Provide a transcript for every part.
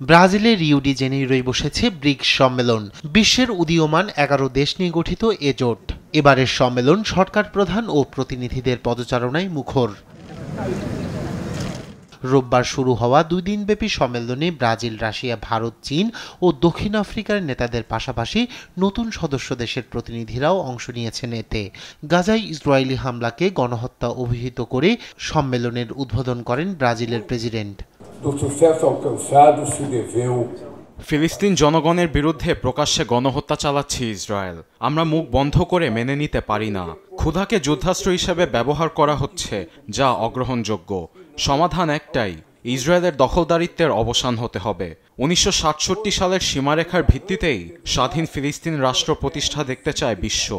ব্রাজিলের Rio de জেনেইরোয় বসেছে bricks সম্মেলন। বিশ্বের উদীয়মান 11 দেশ নিয়ে গঠিত এ জোট। এবারের সম্মেলন সরকার প্রধান ও প্রতিনিধিদের পদচারণায় মুখর। রোববার শুরু হওয়া 2 দিনব্যাপী সম্মেলনে ব্রাজিল, রাশিয়া, ভারত, চীন ও দক্ষিণ আফ্রিকার নেতাদের পাশাপাশি নতুন সদস্য দেশের প্রতিনিধিরাও অংশ নিয়েছেন এতে। গাজায় ইসরায়েলি হামলাকে গণহত্যা অভিহিত করে সম্মেলনের উদ্বোধন করেন ব্রাজিলের প্রেসিডেন্ট। ফিলিস্তিন জনগণের বিরুদ্ধে প্রকাশ্যে গণহত্যা চালাচ্ছে ইসরায়েল। আমরা মুখ বন্ধ করে মেনে নিতে পারি না। ক্ষুধাকে যুদ্ধাস্ত্র হিসেবে ব্যবহার করা হচ্ছে, যা অগ্রহণযোগ্য। সমাধান একটাই, ইসরায়েলের দখলদারিত্বের অবসান হতে হবে। 1967 সালের সীমারেখার ভিত্তিতেই স্বাধীন ফিলিস্তিন রাষ্ট্র প্রতিষ্ঠা দেখতে চায় বিশ্ব।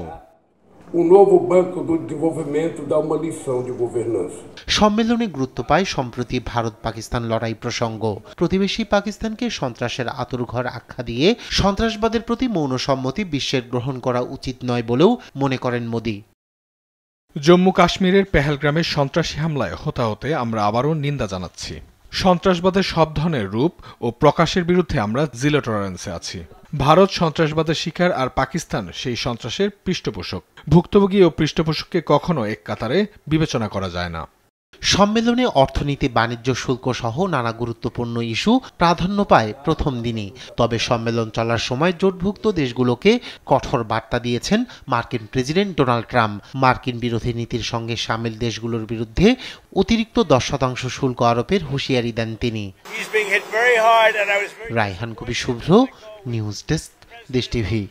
সম্মেলনে গুরুত্ব পায় সম্প্রতি ভারত পাকিস্তান লড়াই প্রসঙ্গ। প্রতিবেশী পাকিস্তানকে সন্ত্রাসের আঁতুড়ঘর আখ্যা দিয়ে সন্ত্রাসবাদের প্রতি মৌন সম্মতি বিশ্বের গ্রহণ করা উচিত নয় বলেও মনে করেন মোদি। জম্মু কাশ্মীরের পেহেলগ্রামে সন্ত্রাসী হামলায় হতাহতে আমরা আবারও নিন্দা জানাচ্ছি। সন্ত্রাসবাদের সব ধরনের রূপ ও প্রকাশের বিরুদ্ধে আমরা জিরো টলারেন্সে আছি। ভারত সন্ত্রাসবাদের শিকার আর পাকিস্তান সেই সন্ত্রাসের পৃষ্ঠপোষক। ভুক্তভোগী ও পৃষ্ঠপোষককে কখনো এক কাতারে বিবেচনা করা যায় না। সম্মেলনে অর্থনীতি, বাণিজ্য, শুল্ক সহ নানা গুরুত্বপূর্ণ ইস্যু প্রাধান্য পায় প্রথম দিনই। তবে সম্মেলন চলার সময় জোটভুক্ত দেশগুলোকে কঠোর বার্তা দিয়েছেন মার্কিন প্রেসিডেন্ট ডোনাল্ড ট্রাম্প। মার্কিন বিরোধী নীতির সঙ্গে সামিল দেশগুলোর বিরুদ্ধে অতিরিক্ত 10% শুল্ক আরোপের হুঁশিয়ারি দেন তিনি। রায়হান কবির শুভ্র, নিউজ ডেস্ক, দেশ টিভি।